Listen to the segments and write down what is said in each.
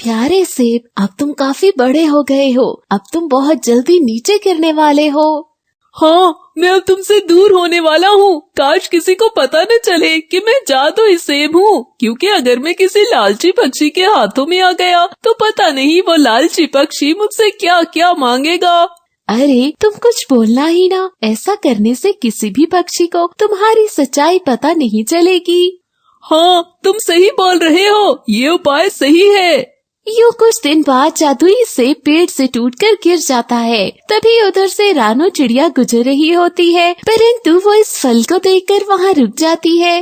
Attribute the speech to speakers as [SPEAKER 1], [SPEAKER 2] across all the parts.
[SPEAKER 1] प्यारे सेब, अब तुम काफी बड़े हो गए हो। अब तुम बहुत जल्दी नीचे गिरने वाले हो।
[SPEAKER 2] हाँ, मैं अब तुमसे दूर होने वाला हूँ। काश किसी को पता न चले कि मैं जादुई सेब हूँ, क्योंकि अगर मैं किसी लालची पक्षी के हाथों में आ गया तो पता नहीं वो लालची पक्षी मुझसे क्या क्या मांगेगा।
[SPEAKER 1] अरे तुम कुछ बोलना ही ना। ऐसा करने से किसी भी पक्षी को तुम्हारी सच्चाई पता नहीं चलेगी।
[SPEAKER 2] हाँ, तुम सही बोल रहे हो, ये उपाय सही है।
[SPEAKER 1] यूं कुछ दिन बाद जादुई सेब पेड़ से टूटकर गिर जाता है। तभी उधर से रानो चिड़िया गुजर रही होती है, परंतु वो इस फल को देखकर वहाँ रुक जाती है।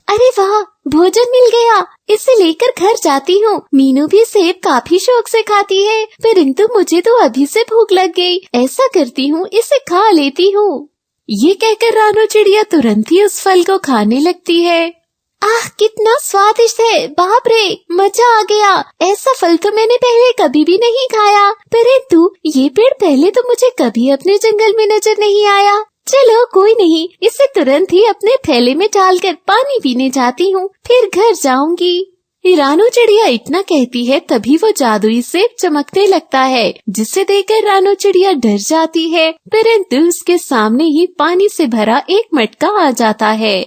[SPEAKER 1] अरे वाह, भोजन मिल गया, इसे लेकर घर जाती हूँ। मीनू भी सेब काफी शौक से खाती है, परंतु मुझे तो अभी से भूख लग गई। ऐसा करती हूँ, इसे खा लेती हूँ। ये कहकर रानो चिड़िया तुरंत ही उस फल को खाने लगती है। आह, कितना स्वादिष्ट है, बाप रे, मजा आ गया। ऐसा फल तो मैंने पहले कभी भी नहीं खाया, परंतु ये पेड़ पहले तो मुझे कभी अपने जंगल में नजर नहीं आया। चलो कोई नहीं, इसे तुरंत ही अपने थैले में डालकर पानी पीने जाती हूँ, फिर घर जाऊंगी। रानो चिड़िया इतना कहती है, तभी वो जादुई सेब चमकने लगता है, जिसे देखकर रानो चिड़िया डर जाती है, परंतु उसके सामने ही पानी से भरा एक मटका आ जाता है।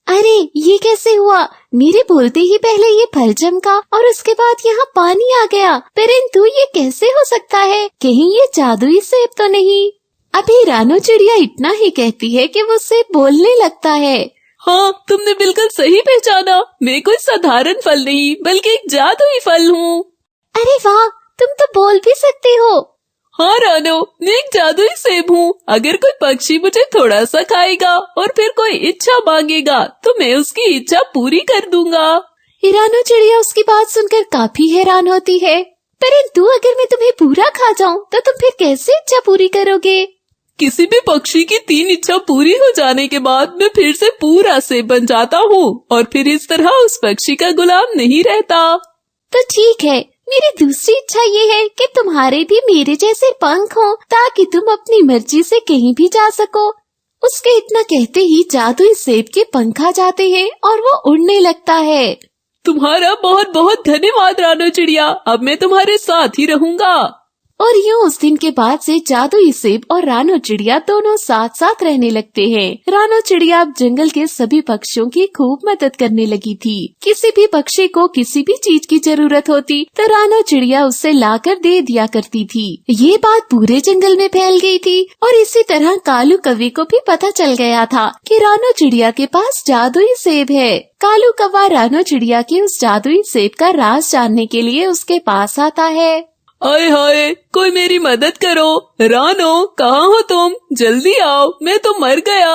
[SPEAKER 1] अरे ये कैसे हुआ? मेरे बोलते ही पहले ये फल चमका और उसके बाद यहाँ पानी आ गया, परंतु ये कैसे हो सकता है? कहीं ये जादुई सेब तो नहीं? अभी रानो चिड़िया इतना ही कहती है कि वो सेब बोलने लगता है।
[SPEAKER 2] हाँ, तुमने बिल्कुल सही पहचाना। मैं कोई साधारण फल नहीं बल्कि एक जादुई फल हूँ।
[SPEAKER 1] अरे वाह, तुम तो बोल भी सकते हो।
[SPEAKER 2] हाँ रानो, मैं एक जादुई सेब हूँ। अगर कोई पक्षी मुझे थोड़ा सा खाएगा और फिर कोई इच्छा मांगेगा तो मैं उसकी इच्छा पूरी कर दूंगा।
[SPEAKER 1] रानो चिड़िया उसकी बात सुनकर काफी हैरान होती है। परंतु अगर मैं तुम्हें पूरा खा जाऊं तो तुम फिर कैसे इच्छा पूरी करोगे?
[SPEAKER 2] किसी भी पक्षी की 3 इच्छा पूरी हो जाने के बाद मैं फिर से पूरा सेब बन जाता हूँ और फिर इस तरह उस पक्षी का गुलाम नहीं रहता।
[SPEAKER 1] तो ठीक है, मेरी दूसरी इच्छा ये है कि तुम्हारे भी मेरे जैसे पंख हो, ताकि तुम अपनी मर्जी से कहीं भी जा सको। उसके इतना कहते ही जादुई सेब के पंख आ जाते हैं और वो उड़ने लगता है।
[SPEAKER 2] तुम्हारा बहुत बहुत धन्यवाद रानो चिड़िया, अब मैं तुम्हारे साथ ही रहूंगा।
[SPEAKER 1] और यूं उस दिन के बाद से जादुई सेब और रानो चिड़िया दोनों साथ साथ रहने लगते हैं। रानो चिड़िया अब जंगल के सभी पक्षियों की खूब मदद करने लगी थी। किसी भी पक्षी को किसी भी चीज की जरूरत होती तो रानो चिड़िया उसे लाकर दे दिया करती थी। ये बात पूरे जंगल में फैल गई थी और इसी तरह कालू कौवे को भी पता चल गया था कि रानो चिड़िया के पास जादुई सेब है। कालू कौवा रानो चिड़िया के उस जादुई सेब का राज जानने के लिए उसके पास आता है।
[SPEAKER 2] आए हाय, कोई मेरी मदद करो। रानो, कहाँ हो तुम? जल्दी आओ, मैं तो मर गया।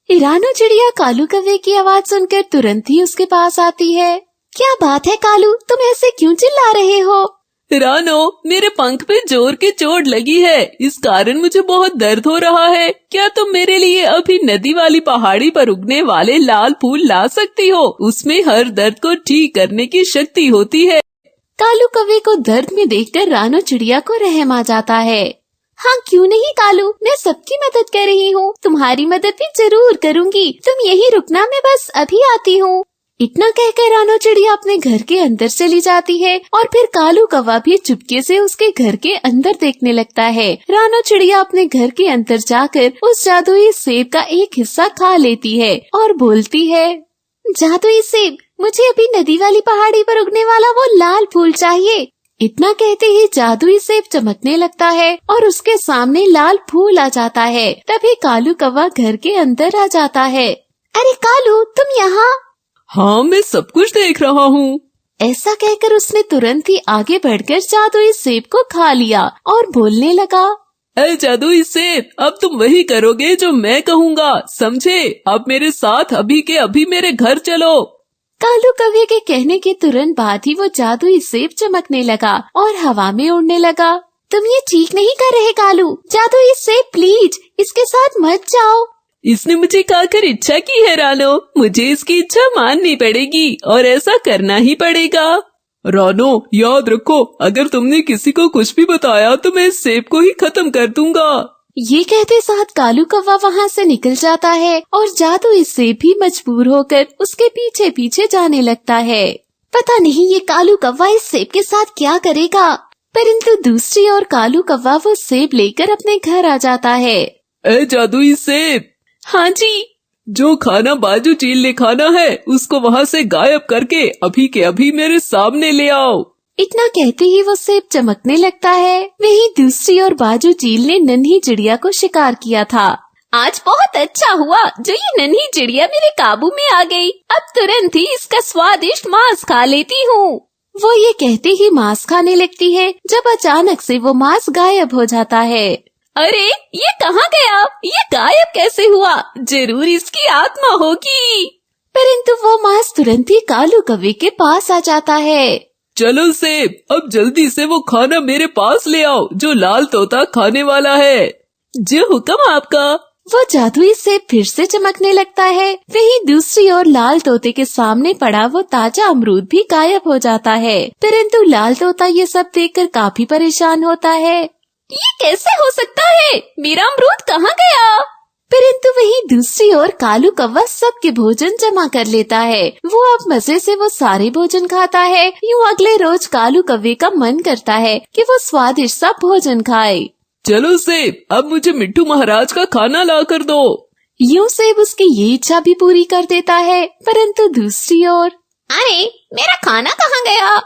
[SPEAKER 1] रानो चिड़िया कालू कौवे की आवाज सुनकर तुरंत ही उसके पास आती है। क्या बात है कालू, तुम ऐसे क्यों चिल्ला रहे हो?
[SPEAKER 2] रानो, मेरे पंख पे जोर की चोट लगी है, इस कारण मुझे बहुत दर्द हो रहा है। क्या तुम मेरे लिए अभी नदी वाली पहाड़ी पर उगने वाले लाल फूल ला सकती हो? उसमें हर दर्द को ठीक करने की शक्ति होती है।
[SPEAKER 1] कालू कौवे को दर्द में देखकर रानो चिड़िया को रहम आ जाता है। हाँ क्यों नहीं कालू, मैं सबकी मदद कर रही हूँ, तुम्हारी मदद भी जरूर करूँगी। तुम यहीं रुकना, मैं बस अभी आती हूँ। इतना कहकर रानो चिड़िया अपने घर के अंदर चली जाती है और फिर कालू कौवा भी चुपके से उसके घर के अंदर देखने लगता है। रानो चिड़िया अपने घर के अंदर जाकर उस जादुई सेब का एक हिस्सा खा लेती है और बोलती है, जादुई सेब, मुझे अभी नदी वाली पहाड़ी पर उगने वाला वो लाल फूल चाहिए। इतना कहते ही जादुई सेब चमकने लगता है और उसके सामने लाल फूल आ जाता है। तभी कालू कौवा घर के अंदर आ जाता है। अरे कालू, तुम यहाँ?
[SPEAKER 2] हाँ, मैं सब कुछ देख रहा हूँ।
[SPEAKER 1] ऐसा कहकर उसने तुरंत ही आगे बढ़कर जादुई सेब को खा लिया और बोलने लगा,
[SPEAKER 2] अरे जादुई सेब, अब तुम वही करोगे जो मैं कहूँगा, समझे? अब मेरे साथ अभी के अभी मेरे घर चलो।
[SPEAKER 1] कालू कौवे के कहने के तुरंत बाद ही वो जादुई सेब चमकने लगा और हवा में उड़ने लगा। तुम ये ठीक नहीं कर रहे कालू, जादुई सेब प्लीज, इसके साथ मत जाओ।
[SPEAKER 2] इसने मुझे खाकर इच्छा की है रानो, मुझे इसकी इच्छा माननी पड़ेगी और ऐसा करना ही पड़ेगा। रानो, याद रखो, अगर तुमने किसी को कुछ भी बताया तो मैं इस सेब को ही खत्म कर दूंगा।
[SPEAKER 1] ये कहते साथ कालू कौवा वहाँ से निकल जाता है और जादुई सेब भी मजबूर होकर उसके पीछे पीछे जाने लगता है। पता नहीं ये कालू कौवा इस सेब के साथ क्या करेगा। परंतु दूसरी ओर कालू कौवा वो सेब लेकर अपने घर आ जाता है।
[SPEAKER 2] ए जादुई सेब।
[SPEAKER 1] हाँ जी।
[SPEAKER 2] जो खाना बाजू चील ने खाना है उसको वहाँ से गायब करके अभी के अभी मेरे सामने ले आओ।
[SPEAKER 1] इतना कहते ही वो सेब चमकने लगता है। वहीं दूसरी ओर बाजू चील ने नन्ही चिड़िया को शिकार किया था। आज बहुत अच्छा हुआ जो ये नन्ही चिड़िया मेरे काबू में आ गई। अब तुरंत ही इसका स्वादिष्ट मांस खा लेती हूँ। वो ये कहते ही मांस खाने लगती है, जब अचानक से वो मांस गायब हो जाता है। अरे ये कहाँ गया? ये गायब कैसे हुआ? जरूर इसकी आत्मा होगी। परंतु वो मांस तुरंत ही कालू कौवे के पास आ जाता है।
[SPEAKER 2] चलो सेब, अब जल्दी से वो खाना मेरे पास ले आओ जो लाल तोता खाने वाला है। जो हुक्म आपका।
[SPEAKER 1] वो जादुई सेब फिर से चमकने लगता है। वहीं दूसरी ओर लाल तोते के सामने पड़ा वो ताजा अमरूद भी गायब हो जाता है। परंतु लाल तोता ये सब देखकर काफी परेशान होता है। ये कैसे हो सकता है? मेरा अमरूद कहाँ गया? परंतु वहीं दूसरी ओर कालू कौवा सबके भोजन जमा कर लेता है। वो अब मजे से वो सारे भोजन खाता है। यूँ अगले रोज कालू कौवे का मन करता है कि वो स्वादिष्ट सा भोजन खाए।
[SPEAKER 2] चलो सेब, अब मुझे मिट्टू महाराज का खाना ला कर दो।
[SPEAKER 1] यूँ सेब उसकी ये इच्छा भी पूरी कर देता है। परंतु दूसरी ओर, अरे मेरा खाना कहाँ गया?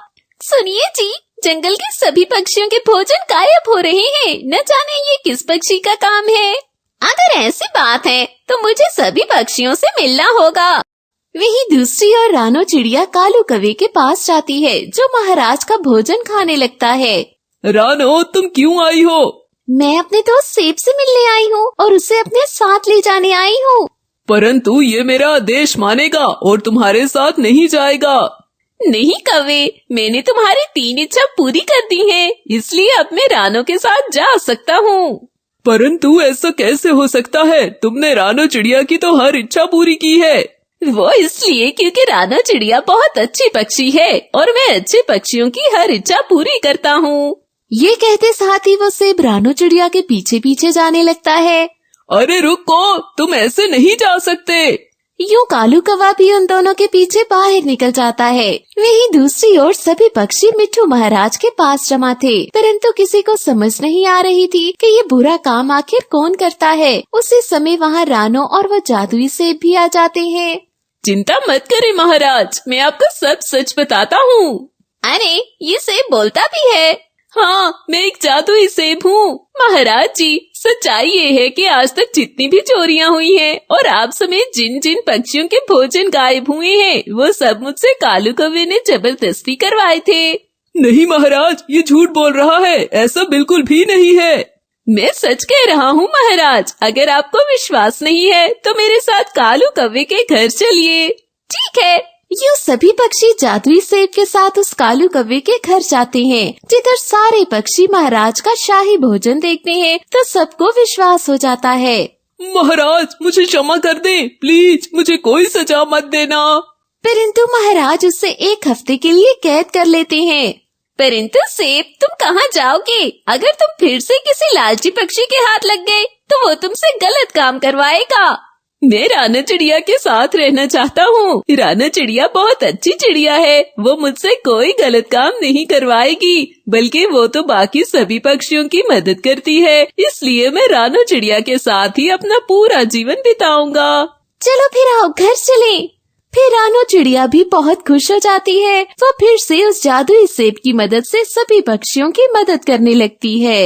[SPEAKER 1] सुनिए जी, जंगल के सभी पक्षियों के भोजन गायब हो रहे हैं। न जाने ये किस पक्षी का काम है। अगर ऐसी बात है तो मुझे सभी पक्षियों से मिलना होगा। वहीं दूसरी ओर रानो चिड़िया कालू कौवे के पास जाती है, जो महाराज का भोजन खाने लगता है।
[SPEAKER 2] रानो, तुम क्यों आई हो?
[SPEAKER 1] मैं अपने दोस्त सेब से मिलने आई हूँ और उसे अपने साथ ले जाने आई हूँ।
[SPEAKER 2] परंतु ये मेरा आदेश मानेगा और तुम्हारे साथ नहीं जाएगा।
[SPEAKER 1] नहीं कौवे, मैंने तुम्हारी 3 इच्छा पूरी कर दी है, इसलिए अब मैं रानो के साथ जा सकता हूँ।
[SPEAKER 2] परंतु ऐसा कैसे हो सकता है? तुमने रानो चिड़िया की तो हर इच्छा पूरी की है।
[SPEAKER 1] वो इसलिए क्योंकि रानो चिड़िया बहुत अच्छी पक्षी है और मैं अच्छे पक्षियों की हर इच्छा पूरी करता हूँ। ये कहते साथ ही वो सेब रानो चिड़िया के पीछे पीछे जाने लगता है।
[SPEAKER 2] अरे रुको, तुम ऐसे नहीं जा सकते।
[SPEAKER 1] यूँ कालू कौवा भी उन दोनों के पीछे बाहर निकल जाता है। वहीं दूसरी ओर सभी पक्षी मिट्टू महाराज के पास जमा थे, परंतु किसी को समझ नहीं आ रही थी कि ये बुरा काम आखिर कौन करता है। उसी समय वहाँ रानो और वो जादुई सेब भी आ जाते हैं।
[SPEAKER 2] चिंता मत करें महाराज, मैं आपको सब सच बताता हूँ।
[SPEAKER 1] अरे ये सेब बोलता भी है।
[SPEAKER 2] हाँ, मैं एक जादुई सेब हूँ।
[SPEAKER 1] महाराज जी, सच्चाई ये है कि आज तक जितनी भी चोरियां हुई हैं और आप समेत जिन जिन पक्षियों के भोजन गायब हुए हैं, वो सब मुझसे कालू कौवे ने जबरदस्ती करवाए थे।
[SPEAKER 2] नहीं महाराज, ये झूठ बोल रहा है, ऐसा बिल्कुल भी नहीं है।
[SPEAKER 1] मैं सच कह रहा हूँ महाराज। अगर आपको विश्वास नहीं है तो मेरे साथ कालू कौवे के घर चलिए। ठीक है। यूँ सभी पक्षी जादुई सेब के साथ उस कालू कौवे के घर जाते हैं। जिधर सारे पक्षी महाराज का शाही भोजन देखते हैं तो सबको विश्वास हो जाता है।
[SPEAKER 2] महाराज, मुझे क्षमा कर दें, प्लीज मुझे कोई सजा मत देना।
[SPEAKER 1] परंतु महाराज उससे 1 हफ्ते के लिए कैद कर लेते हैं। परंतु सेब, तुम कहाँ जाओगे? अगर तुम फिर से किसी लालची पक्षी के हाथ लग गए तो वो तुमसे गलत काम करवाएगा।
[SPEAKER 2] मैं रानो चिड़िया के साथ रहना चाहता हूँ। रानो चिड़िया बहुत अच्छी चिड़िया है, वो मुझसे कोई गलत काम नहीं करवाएगी, बल्कि वो तो बाकी सभी पक्षियों की मदद करती है। इसलिए मैं रानो चिड़िया के साथ ही अपना पूरा जीवन बिताऊंगा।
[SPEAKER 1] चलो फिर आओ घर चलें। फिर रानो चिड़िया भी बहुत खुश हो जाती है। वो फिर से उस जादुई सेब की मदद से सभी पक्षियों की मदद करने लगती है।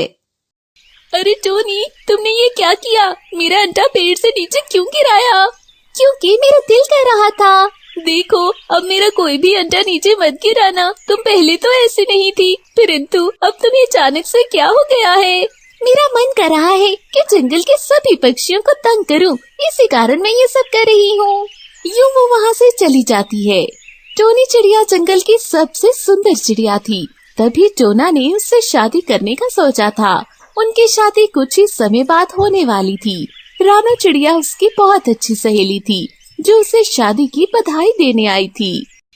[SPEAKER 2] अरे टोनी, तुमने ये क्या किया? मेरा अंडा पेड़ से नीचे क्यों गिराया?
[SPEAKER 1] क्योंकि मेरा दिल कर रहा था।
[SPEAKER 2] देखो, अब मेरा कोई भी अंडा नीचे मत गिराना। तुम पहले तो ऐसी नहीं थी, परंतु अब तुम्हें अचानक से क्या हो गया है?
[SPEAKER 1] मेरा मन कर रहा है कि जंगल के सभी पक्षियों को तंग करूं, इसी कारण मैं ये सब कर रही हूँ। यूँ वो वहाँ से चली जाती है। टोनी चिड़िया जंगल की सबसे सुंदर चिड़िया थी। तभी टोना ने उससे शादी करने का सोचा था। उनकी शादी कुछ ही समय बाद होने वाली थी। रानो चिड़िया उसकी बहुत अच्छी सहेली थी, जो उसे शादी की बधाई देने आई थी।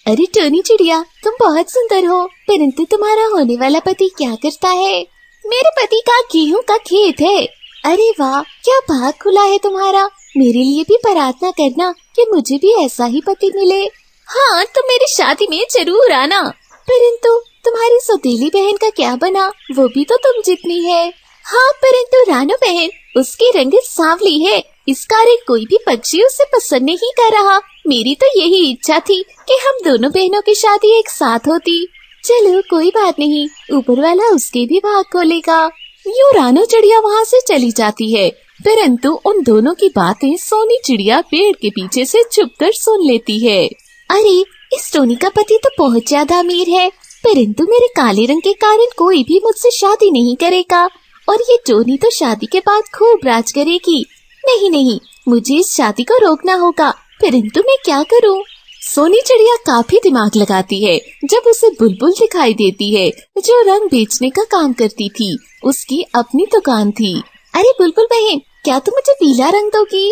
[SPEAKER 1] अरे टोनी चिड़िया, तुम बहुत सुंदर हो, परंतु तुम्हारा होने वाला पति क्या करता है? मेरे पति का गेहूं का खेत है। अरे वाह, क्या भाग खुला है तुम्हारा। मेरे लिए भी प्रार्थना करना कि मुझे भी ऐसा ही पति मिले। हाँ, तुम मेरी शादी में जरूर आना। परंतु तुम्हारी सौतेली बहन का क्या बना? वो भी तो तुम जितनी है। हाँ, परंतु रानू बहन, उसकी रंग सांवली है, इस कारण कोई भी पक्षी उसे पसंद नहीं कर रहा। मेरी तो यही इच्छा थी कि हम दोनों बहनों की शादी एक साथ होती। चलो कोई बात नहीं, ऊपर वाला उसके भी भाग खोलेगा। यूं रानू चिड़िया वहाँ से चली जाती है, परंतु उन दोनों की बातें सोनी चिड़िया पेड़ के पीछे से छुपकर सुन लेती है। अरे, इस टोनी का पति तो बहुत ज्यादा अमीर है, परंतु मेरे काले रंग के कारण कोई भी मुझसे शादी नहीं करेगा, और ये टोनी तो शादी के बाद खूब राज करेगी। नहीं नहीं, मुझे इस शादी को रोकना होगा, परंतु मैं क्या करूं? सोनी चिड़िया काफी दिमाग लगाती है जब उसे बुलबुल दिखाई देती है, जो रंग बेचने का काम करती थी। उसकी अपनी दुकान थी। अरे बुलबुल बहन, क्या तुम मुझे पीला रंग दोगी?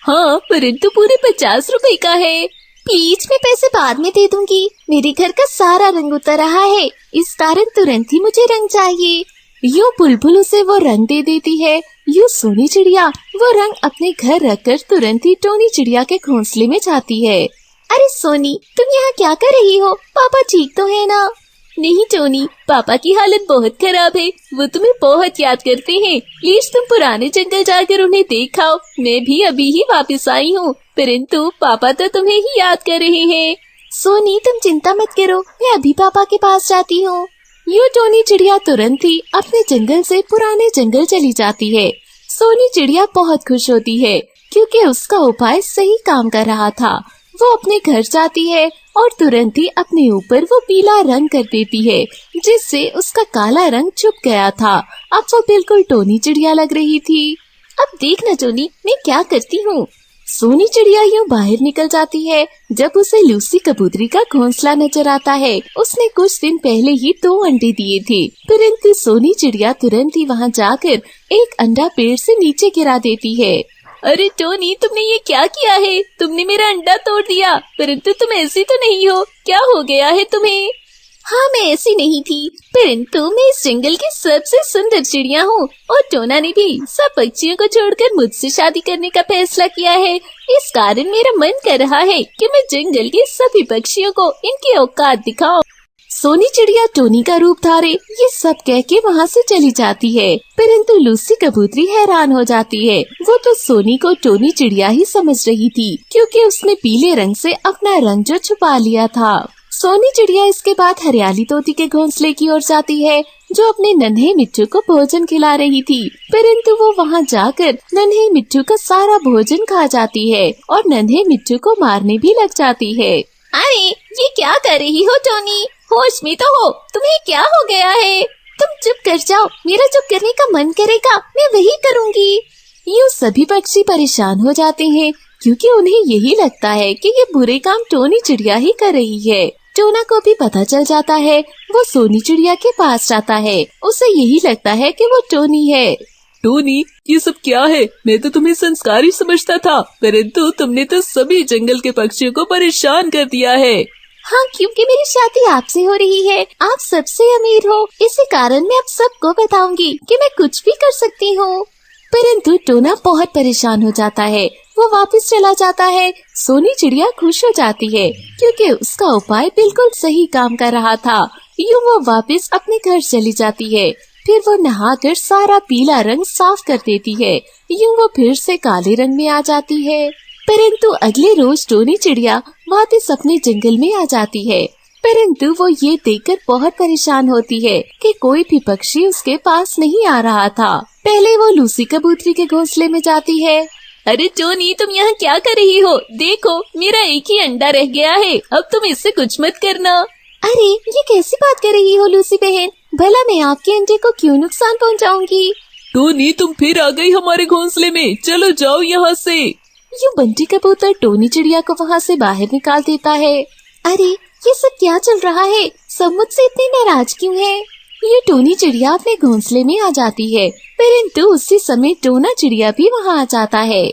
[SPEAKER 2] हाँ, परंतु पूरे 50 रुपए का है।
[SPEAKER 1] प्लीज, मैं पैसे बाद में दे दूंगी। मेरे घर का सारा रंग उतर रहा है, इस कारण तुरंत ही मुझे रंग चाहिए। यूं बुलबुल उसे वो रंग दे देती है। यूं सोनी चिड़िया वो रंग अपने घर रखकर तुरंत ही टोनी चिड़िया के घोंसले में जाती है। अरे सोनी, तुम यहाँ क्या कर रही हो? पापा ठीक तो है ना?
[SPEAKER 2] नहीं टोनी, पापा की हालत बहुत खराब है, वो तुम्हें बहुत याद करते हैं। प्लीज तुम पुराने जंगल जाकर उन्हें देख आओ। मैं भी अभी ही वापस आई हूँ, परंतु पापा तो तुम्हें ही याद कर रहे हैं।
[SPEAKER 1] सोनी, तुम चिंता मत करो, मैं अभी पापा के पास जाती हूँ।
[SPEAKER 2] यूं टोनी चिड़िया तुरंत ही अपने जंगल से पुराने जंगल चली जाती है। सोनी चिड़िया बहुत खुश होती है क्योंकि उसका उपाय सही काम कर रहा था। वो अपने घर जाती है और तुरंत ही अपने ऊपर वो पीला रंग कर देती है, जिससे उसका काला रंग छुप गया था। अब वो बिल्कुल टोनी चिड़िया लग रही थी।
[SPEAKER 1] अब देखना टोनी, मैं क्या करती हूँ।
[SPEAKER 2] सोनी चिड़िया यूं बाहर निकल जाती है जब उसे लूसी कबूतरी का घोंसला नजर आता है। उसने कुछ दिन पहले ही 2 अंडे दिए थे, परंतु सोनी चिड़िया तुरंत ही वहाँ जाकर एक अंडा पेड़ से नीचे गिरा देती है।
[SPEAKER 1] अरे टोनी, तुमने ये क्या किया है? तुमने मेरा अंडा तोड़ दिया, परंतु तुम ऐसी तो नहीं हो। क्या हो गया है तुम्हें? हाँ, मैं ऐसी नहीं थी, परंतु मैं इस जंगल की सबसे सुंदर चिड़िया हूँ, और टोना ने भी सब पक्षियों को छोड़कर मुझसे शादी करने का फैसला किया है। इस कारण मेरा मन कर रहा है कि मैं जंगल के सभी पक्षियों को इनकी औकात दिखाऊं।
[SPEAKER 2] सोनी चिड़िया टोनी का रूप धारे ये सब कह के वहाँ से चली जाती है, परंतु लूसी कबूतरी हैरान हो जाती है। वो तो सोनी को टोनी चिड़िया ही समझ रही थी, क्योंकि उसने पीले रंग से अपना रंग जो छुपा लिया था। सोनी चिड़िया इसके बाद हरियाली तोती के घोंसले की ओर जाती है, जो अपने नन्हे मिट्टू को भोजन खिला रही थी, परंतु वो वहाँ जाकर नन्हे मिट्टू का सारा भोजन खा जाती है और नन्हे मिट्टू को मारने भी लग जाती है।
[SPEAKER 1] अरे, ये क्या कर रही हो टोनी? होश में तो हो, तुम्हें क्या हो गया है? तुम चुप कर जाओ, मेरा जो करने का मन करेगा मैं वही करूँगी।
[SPEAKER 2] यूँ सभी पक्षी परेशान हो जाते हैं, क्योंकि उन्हें यही लगता है कि ये बुरे काम टोनी चिड़िया ही कर रही है। टोना को भी पता चल जाता है, वो सोनी चिड़िया के पास जाता है। उसे यही लगता है कि वो टोनी है।
[SPEAKER 3] टोनी, ये सब क्या है? मैं तो तुम्हें संस्कारी समझता था, परंतु तुमने तो सभी जंगल के पक्षियों को परेशान कर दिया है।
[SPEAKER 1] हाँ, क्योंकि मेरी शादी आपसे हो रही है, आप सबसे अमीर हो, इसी कारण मैं अब सबको बताऊंगी कि मैं कुछ भी कर सकती हूँ।
[SPEAKER 2] परंतु टोना बहुत परेशान हो जाता है, वो वापस चला जाता है। सोनी चिड़िया खुश हो जाती है क्योंकि उसका उपाय बिल्कुल सही काम कर रहा था। यूँ वो वापस अपने घर चली जाती है। फिर वो नहाकर सारा पीला रंग साफ कर देती है। यूँ वो फिर से काले रंग में आ जाती है। परंतु अगले रोज टोनी चिड़िया वापस अपने जंगल में आ जाती है, परंतु वो ये देखकर बहुत परेशान होती है कि कोई भी पक्षी उसके पास नहीं आ रहा था। पहले वो लूसी कबूतरी के घोंसले में जाती है।
[SPEAKER 1] अरे टोनी, तुम यहाँ क्या कर रही हो? देखो, मेरा एक ही अंडा रह गया है, अब तुम इससे कुछ मत करना। अरे, ये कैसी बात कर रही हो लूसी बहन? भला मैं आपके अंडे को क्यों नुकसान पहुँचाऊंगी?
[SPEAKER 3] टोनी, तुम फिर आ गई हमारे घोंसले में, चलो जाओ यहाँ से।
[SPEAKER 2] यूँ बंटी कबूतर टोनी चिड़िया को वहाँ से बाहर निकाल देता है।
[SPEAKER 1] अरे, ये सब क्या चल रहा है? सब मुझसे इतने नाराज क्यों है?
[SPEAKER 2] ये टोनी चिड़िया अपने घोंसले में आ जाती है, परंतु उसी समय टोना चिड़िया भी वहाँ आ जाता है।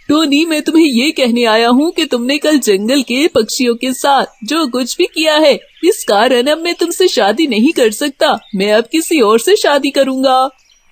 [SPEAKER 3] टोनी, मैं तुम्हें ये कहने आया हूँ कि तुमने कल जंगल के पक्षियों के साथ जो कुछ भी किया है, इस कारण अब मैं तुमसे शादी नहीं कर सकता। मैं अब किसी और से शादी करूँगा।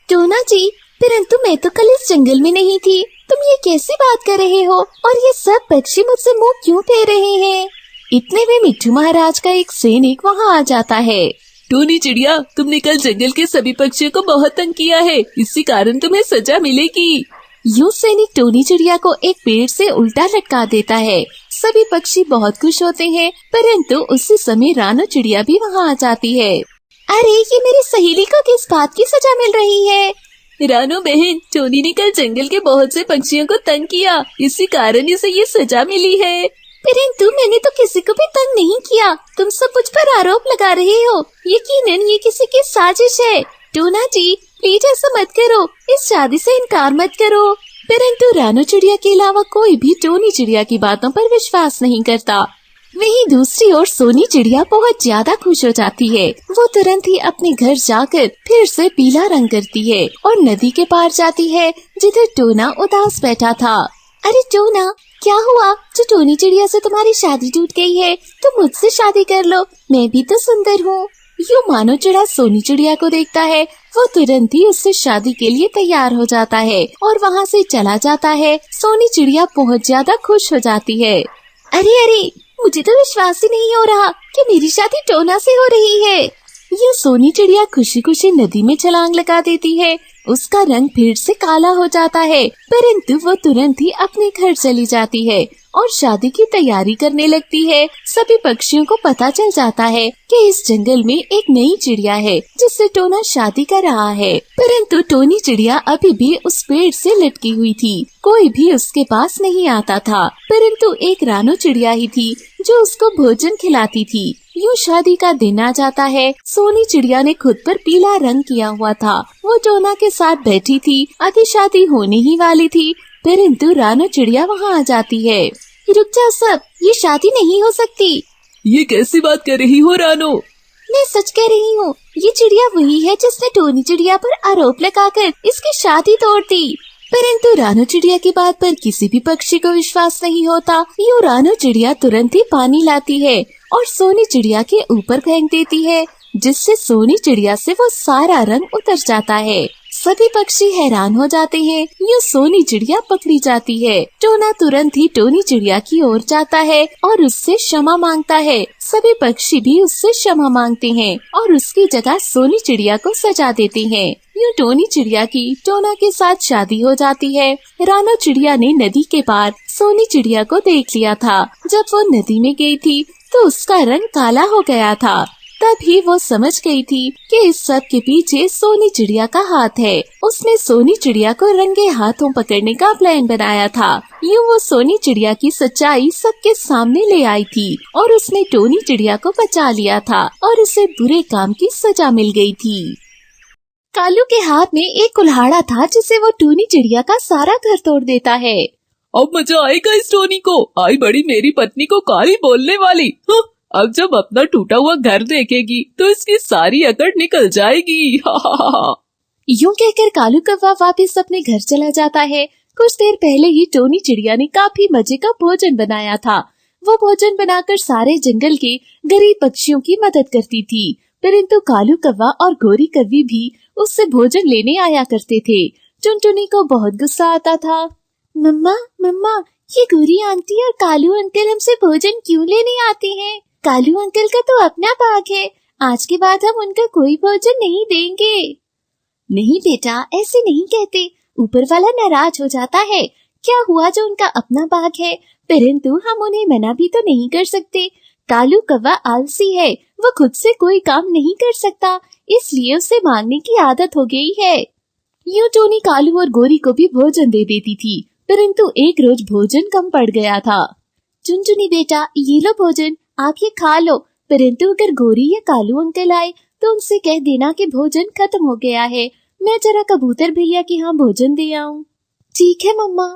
[SPEAKER 1] टोना जी, परंतु मैं तो कल इस जंगल में नहीं थी, तुम ये कैसी बात कर रहे हो? और ये सब पक्षी मुझसे मुँह क्यों फेर रहे हैं? इतने में मिट्ठू महाराज का एक सैनिक वहाँ आ जाता है।
[SPEAKER 3] टोनी चिड़िया, तुमने कल जंगल के सभी पक्षियों को बहुत तंग किया है, इसी कारण तुम्हें सजा मिलेगी।
[SPEAKER 1] यूं सैनिक टोनी चिड़िया को एक पेड़ से उल्टा लटका देता है। सभी पक्षी बहुत खुश होते हैं, परंतु उसी समय रानो चिड़िया भी वहाँ आ जाती है। अरे, ये मेरी सहेली को किस बात की सजा मिल रही है?
[SPEAKER 3] रानो बहन, टोनी ने कल जंगल के बहुत से पक्षियों को तंग किया, इसी कारण इसे ये सजा मिली है।
[SPEAKER 1] परंतु मैंने तो किसी को भी तंग नहीं किया, तुम सब मुझ पर आरोप लगा रहे हो। यकीनन ये किसी की साजिश है। टोना जी, प्लीज ऐसा मत करो, इस शादी से इनकार मत करो। परंतु रानो चिड़िया के अलावा कोई भी टोनी चिड़िया की बातों पर विश्वास नहीं करता। वहीं दूसरी ओर सोनी चिड़िया बहुत ज्यादा खुश हो जाती है। वो तुरंत ही अपने घर जाकर फिर से पीला रंग करती है और नदी के पार जाती है, जिधर टोना उदास बैठा था। अरे टोना, क्या हुआ जो टोनी चिड़िया से तुम्हारी शादी टूट गई है? तुम मुझसे शादी कर लो, मैं भी तो सुंदर हूँ। यूं मानो चिड़ा सोनी चिड़िया को देखता है, वो तुरंत ही उससे शादी के लिए तैयार हो जाता है और वहाँ से चला जाता है। सोनी चिड़िया बहुत ज्यादा खुश हो जाती है। अरे, मुझे तो विश्वास ही नहीं हो रहा कि मेरी शादी टोना से हो रही है। ये सोनी चिड़िया खुशी खुशी नदी में छलांग लगा देती है। उसका रंग फिर से काला हो जाता है, परंतु वो तुरंत ही अपने घर चली जाती है और शादी की तैयारी करने लगती है। सभी पक्षियों को पता चल जाता है कि इस जंगल में एक नई चिड़िया है जिससे टोना शादी कर रहा है, परंतु टोनी चिड़िया अभी भी उस पेड़ से लटकी हुई थी। कोई भी उसके पास नहीं आता था, परंतु एक रानो चिड़िया ही थी जो उसको भोजन खिलाती थी। यूं शादी का दिन आ जाता है। सोनी चिड़िया ने खुद पर पीला रंग किया हुआ था। वो टोना के साथ बैठी थी, आधी शादी होने ही वाली थी, परंतु रानो चिड़िया वहाँ आ जाती है। रुक जाओ सब, ये शादी नहीं हो सकती।
[SPEAKER 3] ये कैसी बात कर रही हो रानो?
[SPEAKER 1] मैं सच कह रही हूँ, ये चिड़िया वही है जिसने टोनी चिड़िया पर आरोप लगाकर इसकी शादी तोड़ दी। परंतु रानो चिड़िया की बात पर किसी भी पक्षी को विश्वास नहीं होता। यूं रानो चिड़िया तुरंत ही पानी लाती है और सोनी चिड़िया के ऊपर फेंक देती है, जिससे सोनी चिड़िया से वो सारा रंग उतर जाता है। सभी पक्षी हैरान हो जाते हैं। यूं सोनी चिड़िया पकड़ी जाती है। टोना तुरंत ही टोनी चिड़िया की ओर जाता है और उससे क्षमा मांगता है। सभी पक्षी भी उससे क्षमा मांगते हैं और उसकी जगह सोनी चिड़िया को सजा देते हैं। यूं टोनी चिड़िया की टोना के साथ शादी हो जाती है। रानो चिड़िया ने नदी के पार सोनी चिड़िया को देख लिया था। जब वो नदी में गई थी तो उसका रंग काला हो गया था। तभी वो समझ गई थी कि इस सब के पीछे सोनी चिड़िया का हाथ है। उसने सोनी चिड़िया को रंगे हाथों पकड़ने का प्लान बनाया था। यूं वो सोनी चिड़िया की सच्चाई सबके सामने ले आई थी और उसने टोनी चिड़िया को बचा लिया था और उसे बुरे काम की सजा मिल गई थी। कालू के हाथ में एक कुल्हाड़ा था जिसे वो टोनी चिड़िया का सारा घर तोड़ देता है।
[SPEAKER 3] अब मजा आएगा इस टोनी को। आई बड़ी मेरी पत्नी को काली बोलने वाली। अब जब अपना टूटा हुआ घर देखेगी तो इसकी सारी अकड़ निकल जाएगी।
[SPEAKER 1] यूं कहकर कालू कौवा वापस अपने घर चला जाता है। कुछ देर पहले ही टोनी चिड़िया ने काफी मजे का भोजन बनाया था। वो भोजन बनाकर सारे जंगल के गरीब पक्षियों की मदद करती थी, परंतु कालू कौवा और गोरी कौवी भी उससे भोजन लेने आया करते थे। टुनटुनी को बहुत गुस्सा आता था। मम्मा मम्मा, ये गोरी आंटी और कालू अंकल हमसे भोजन क्यों लेने आते हैं? कालू अंकल का तो अपना भाग है, आज के बाद हम उनका कोई भोजन नहीं देंगे। नहीं बेटा, ऐसे नहीं कहते, ऊपर वाला नाराज हो जाता है। क्या हुआ जो उनका अपना भाग है, परंतु हम उन्हें मना भी तो नहीं कर सकते। कालू कौवा आलसी है, वो खुद से कोई काम नहीं कर सकता, इसलिए उसे मांगने की आदत हो गई है। यूं टोनी कालू और गोरी को भी भोजन दे देती थी, परंतु एक रोज भोजन कम पड़ गया था। चुनचुनी बेटा, ये लो भोजन, आप ये खा लो, परंतु अगर गोरी या कालू अंकल आए तो उनसे कह देना कि भोजन खत्म हो गया है। मैं जरा कबूतर भैया के यहाँ भोजन दे आऊं। ठीक है मम्मा।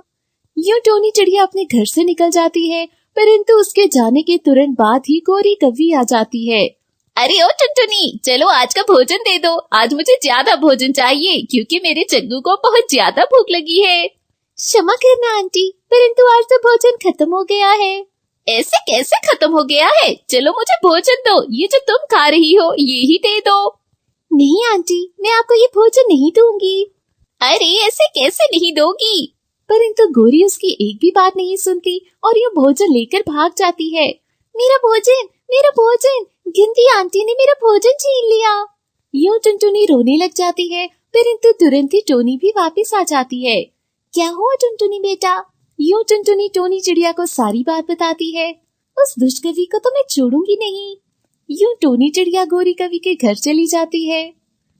[SPEAKER 1] यूं टोनी चिड़िया अपने घर से निकल जाती है, परंतु उसके जाने के तुरंत बाद ही गोरी कौवी आ जाती है। अरे ओ टुनटुनी, चलो आज का भोजन दे दो। आज मुझे ज्यादा भोजन चाहिए क्योंकि मेरे चंगू को बहुत ज्यादा भूख लगी है। क्षमा करना आंटी, परंतु आज तो भोजन खत्म हो गया है। ऐसे कैसे खत्म हो गया है? चलो मुझे भोजन दो, ये जो तुम खा रही हो ये ही दे दो। नहीं आंटी, मैं आपको ये भोजन नहीं दूंगी। अरे ऐसे कैसे नहीं दोगी? परंतु गोरी उसकी एक भी बात नहीं सुनती और ये भोजन लेकर भाग जाती है। मेरा भोजन, मेरा भोजन, गिनती आंटी ने मेरा भोजन छीन लिया। यूं टुनटुनी रोने लग जाती है, परंतु तुरंत ही टोनी भी वापस आ जाती है। क्या हुआ टुनटुनी बेटा? यूं टुनटुनी टोनी चिड़िया को सारी बात बताती है। उस दुष्ट कवि को तो मैं छोड़ूंगी नहीं। यूं टोनी चिड़िया गोरी कवि के घर चली जाती है।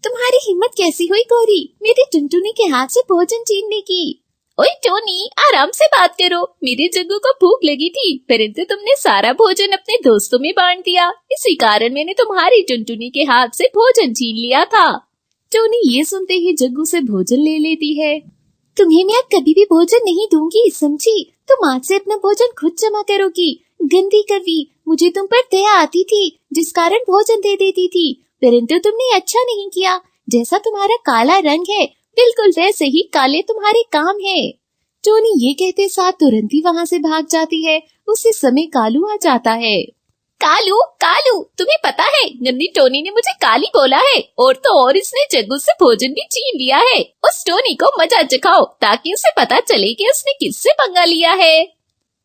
[SPEAKER 1] तुम्हारी हिम्मत कैसी हुई गोरी, मेरी टुनटुनी के हाथ से भोजन छीनने की? ओए टोनी, आराम से बात करो। मेरे जग्गू को भूख लगी थी, परंतु तुमने सारा भोजन अपने दोस्तों में बांट दिया। इसी कारण मैंने तुम्हारी टुनटुनी के हाथ से भोजन छीन लिया था। टोनी ये सुनते ही जग्गू से भोजन ले लेती है। तुम्हें मैं अब कभी भी भोजन नहीं दूंगी, समझी? तुम आज से अपना भोजन खुद जमा करोगी। गंदी कवि, मुझे तुम पर दया आती थी, जिस कारण भोजन दे देती थी, परंतु तुमने अच्छा नहीं किया। जैसा तुम्हारा काला रंग है, बिल्कुल वैसे ही काले तुम्हारे काम है। टोनी ये कहते साथ तुरंत ही वहाँ से भाग जाती है। उसी समय कालू आ जाता है। कालू, कालू, तुम्हें पता है गंदी टोनी ने मुझे काली बोला है, और तो और इसने जग्गू से भोजन भी छीन लिया है। उस टोनी को मजा चखाओ ताकि उसे पता चले कि उसने किससे पंगा लिया है।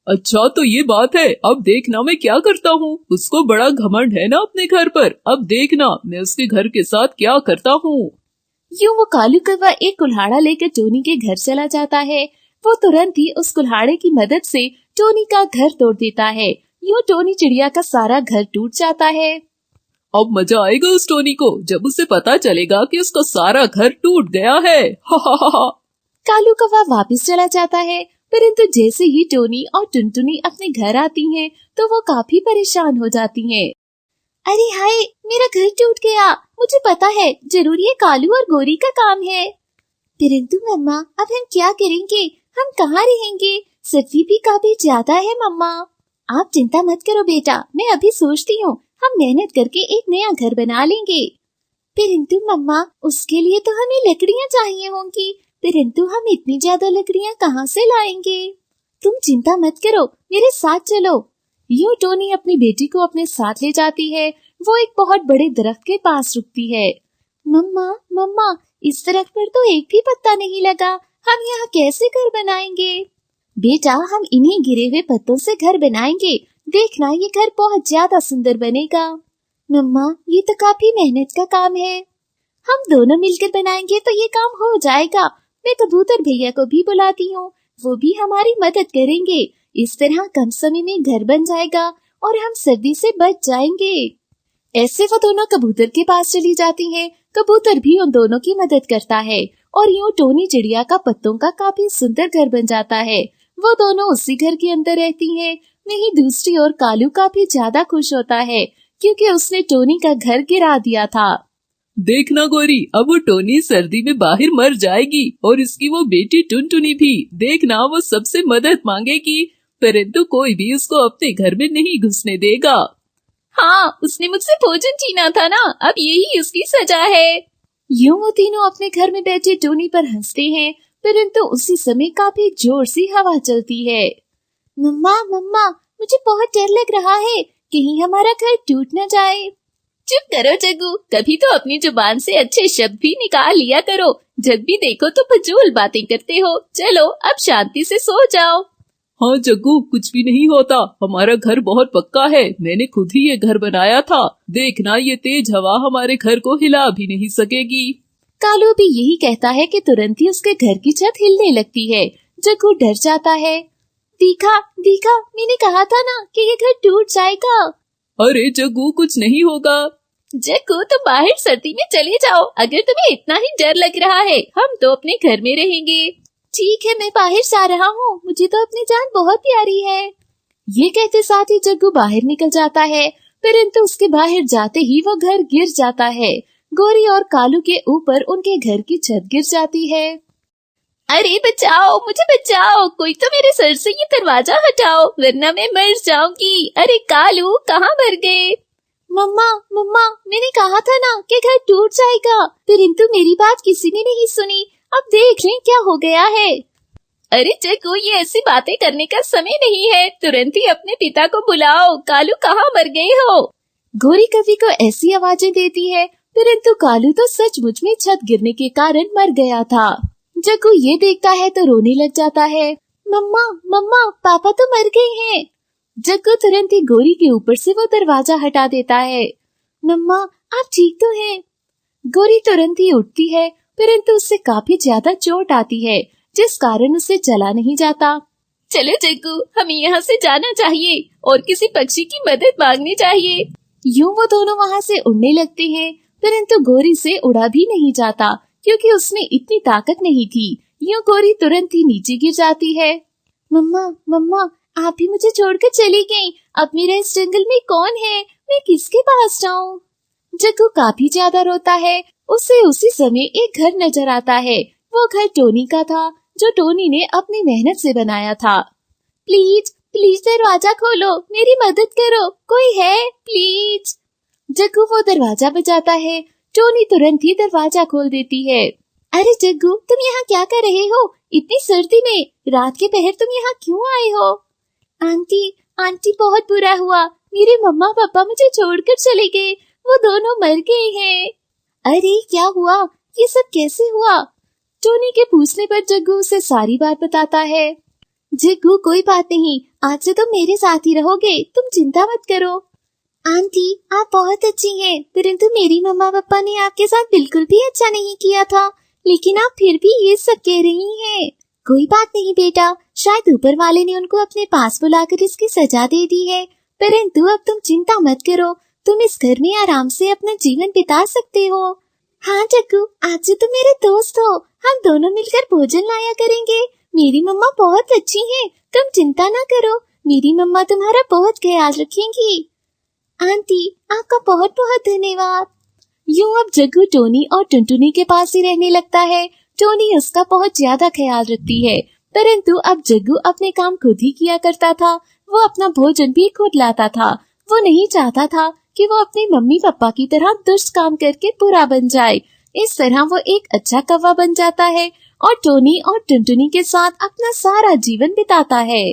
[SPEAKER 3] अच्छा तो ये बात है, अब देखना मैं क्या करता हूँ। उसको बड़ा घमंड है ना अपने घर पर, अब देखना मैं उसके घर के साथ क्या करता हूँ।
[SPEAKER 1] यूं वो कालू कौवा एक कुल्हाड़ा लेकर टोनी के घर चला जाता है। वो तुरंत ही उस कुल्हाड़े की मदद से टोनी का घर तोड़ देता है। यूं टोनी चिड़िया का सारा घर टूट जाता है।
[SPEAKER 3] अब मजा आएगा उस टोनी को जब उसे पता चलेगा कि उसका सारा घर टूट गया है। हा।
[SPEAKER 1] कालू कौवा वापस चला जाता है, परंतु जैसे ही टोनी और टुनटुनी अपने घर आती हैं, तो वो काफी परेशान हो जाती हैं। अरे हाय, मेरा घर टूट गया। मुझे पता है जरूर ये कालू और गोरी का काम है। परंतु मम्मा, अब हम क्या करेंगे? हम कहाँ रहेंगे? सर्दी भी काफी ज्यादा है मम्मा। आप चिंता मत करो बेटा, मैं अभी सोचती हूँ हम मेहनत करके एक नया घर बना लेंगे। परंतु मम्मा, उसके लिए तो हमें लकड़ियाँ चाहिए होंगी, परंतु हम इतनी ज्यादा लकड़ियाँ कहाँ से लाएंगे? तुम चिंता मत करो, मेरे साथ चलो। यूं टोनी अपनी बेटी को अपने साथ ले जाती है। वो एक बहुत बड़े दरख्त के पास रुकती है। मम्मा, मम्मा, इस दरख्त पर तो एक भी पत्ता नहीं लगा, हम यहाँ कैसे घर बनाएंगे? बेटा, हम इन्हीं गिरे हुए पत्तों से घर बनाएंगे। देखना ये घर बहुत ज्यादा सुंदर बनेगा। मम्मा, ये तो काफी मेहनत का काम है। हम दोनों मिलकर बनाएंगे तो ये काम हो जाएगा। मैं कबूतर भैया को भी बुलाती हूँ, वो भी हमारी मदद करेंगे। इस तरह कम समय में घर बन जाएगा और हम सर्दी से बच जाएंगे। ऐसे वो दोनों कबूतर के पास चली जाती हैं। कबूतर भी उन दोनों की मदद करता है और यूं टोनी चिड़िया का पत्तों का काफी सुंदर घर बन जाता है। वो दोनों उसी घर के अंदर रहती हैं। वहीं दूसरी ओर कालू काफी ज्यादा खुश होता है क्योंकि उसने टोनी का घर गिरा दिया था।
[SPEAKER 3] देखना गोरी, अब वो टोनी सर्दी में बाहर मर जाएगी और इसकी वो बेटी टुनटुनी भी। देखना वो सबसे मदद मांगेगी, परंतु कोई भी उसको अपने घर में नहीं घुसने देगा।
[SPEAKER 2] हाँ, उसने मुझसे भोजन छीना था ना, अब यही उसकी सजा है।
[SPEAKER 1] यूं वो तीनों अपने घर में बैठे टोनी पर हंसते हैं, परंतु उसी समय काफी जोर से हवा चलती है। मम्मा, मम्मा, मुझे बहुत डर लग रहा है, कहीं हमारा घर टूट न जाए।
[SPEAKER 2] चुप करो जग्गू, कभी तो अपनी जुबान से अच्छे शब्द भी निकाल लिया करो। जब भी देखो तो फजूल बातें करते हो। चलो अब शांति से सो जाओ।
[SPEAKER 3] हाँ जग्गू, कुछ भी नहीं होता, हमारा घर बहुत पक्का है, मैंने खुद ही ये घर बनाया था। देखना ये तेज हवा हमारे घर को हिला भी नहीं सकेगी।
[SPEAKER 1] कालू भी यही कहता है कि तुरंत ही उसके घर की छत हिलने लगती है। जग्गू डर जाता है। देखा, देखा, मैंने कहा था ना कि ये घर टूट जाएगा।
[SPEAKER 3] अरे जग्गू, कुछ नहीं होगा।
[SPEAKER 2] जग्गू, तुम बाहर सर्दी में चले जाओ, अगर तुम्हें इतना ही डर लग रहा है। हम तो अपने घर में रहेंगे।
[SPEAKER 1] ठीक है, मैं बाहर जा रहा हूँ, मुझे तो अपनी जान बहुत प्यारी है। ये कहते साथ ही जग्गू बाहर निकल जाता है, परंतु उसके बाहर जाते ही वो घर गिर जाता है। गोरी और कालू के ऊपर उनके घर की छत गिर जाती है।
[SPEAKER 2] अरे बचाओ, मुझे बचाओ, कोई तो मेरे सर से ये दरवाजा हटाओ, वरना मैं मर जाऊंगी। अरे कालू, कहाँ मर गए?
[SPEAKER 1] मम्मा, मम्मा, मैंने कहा था ना कि घर टूट जाएगा, परंतु मेरी बात किसी ने नहीं सुनी। अब देख लें क्या हो गया है।
[SPEAKER 2] अरे जग्गू, ये ऐसी बातें करने का समय नहीं है, तुरंत ही अपने पिता को बुलाओ। कालू, कहाँ मर गए हो?
[SPEAKER 1] गोरी कवि को ऐसी आवाजें देती है, परंतु कालू तो सचमुच में छत गिरने के कारण मर गया था। जग्गू ये देखता है तो रोने लग जाता है। मम्मा, मम्मा, पापा तो मर गए हैं। जग्गू तुरंत ही गोरी के ऊपर से वो दरवाजा हटा देता है। मम्मा, आप ठीक तो हैं? गोरी तुरंत ही उठती है, परंतु उससे काफी ज्यादा चोट आती है, जिस कारण उसे चला नहीं जाता।
[SPEAKER 2] चलो जग्गू, हमें यहाँ से जाना चाहिए और किसी पक्षी की मदद मांगनी चाहिए।
[SPEAKER 1] यूं वो दोनों वहाँ से उड़ने लगते हैं, परंतु गोरी से उड़ा भी नहीं जाता, क्योंकि उसमें इतनी ताकत नहीं थी। यूं गोरी तुरंत ही नीचे गिर जाती है। मम्मा, मम्मा, आप भी मुझे छोड़कर चली गईं। अब मेरा इस जंगल में कौन है? मैं किसके पास जाऊं? जग्गू काफी ज्यादा रोता है। उसे उसी समय एक घर नजर आता है। वो घर टोनी का था, जो टोनी ने अपनी मेहनत से बनाया था। प्लीज, प्लीज दरवाजा खोलो, मेरी मदद करो, कोई है प्लीज। जग्गू वो दरवाजा बजाता है। टोनी तुरंत ही दरवाजा खोल देती है। अरे जग्गू, तुम यहाँ क्या कर रहे हो? इतनी सर्दी में रात के पहर तुम यहाँ क्यों आए हो? आंटी, आंटी बहुत बुरा हुआ। मेरे मम्मा पापा मुझे छोड़कर चले गए। वो दोनों मर गए हैं। अरे क्या हुआ? ये सब कैसे हुआ? टोनी के पूछने पर जग्गू उसे सारी बात बताता है। जग्गू, कोई बात नहीं, आज से तुम मेरे साथ ही रहोगे, तुम चिंता मत करो। आंटी, आप बहुत अच्छी हैं, परंतु मेरी मम्मा पापा ने आपके साथ बिल्कुल भी अच्छा नहीं किया था, लेकिन आप फिर भी ये सब कह रही हैं। कोई बात नहीं बेटा, शायद ऊपर वाले ने उनको अपने पास बुलाकर इसकी सजा दे दी है, परंतु अब तुम चिंता मत करो, तुम इस घर में आराम से अपना जीवन बिता सकते हो। हाँ जग्गू, आज से तुम मेरे दोस्त हो, हम दोनों मिलकर भोजन लाया करेंगे। मेरी मम्मा बहुत अच्छी हैं, तुम चिंता ना करो, मेरी मम्मा तुम्हारा बहुत ख्याल रखेंगी। आंटी, आपका बहुत बहुत धन्यवाद। यूं अब जग्गू टोनी और टुनटुनी के पास ही रहने लगता है। टोनी उसका बहुत ज्यादा ख्याल रखती है, परंतु अब जग्गू अपने काम खुद ही किया करता था। वो अपना भोजन भी खुद लाता था। वो नहीं चाहता था कि वो अपने मम्मी पापा की तरह दुष्ट काम करके बुरा बन जाए। इस तरह वो एक अच्छा कौवा बन जाता है और टोनी और टुनटुनी के साथ अपना सारा जीवन बिताता है।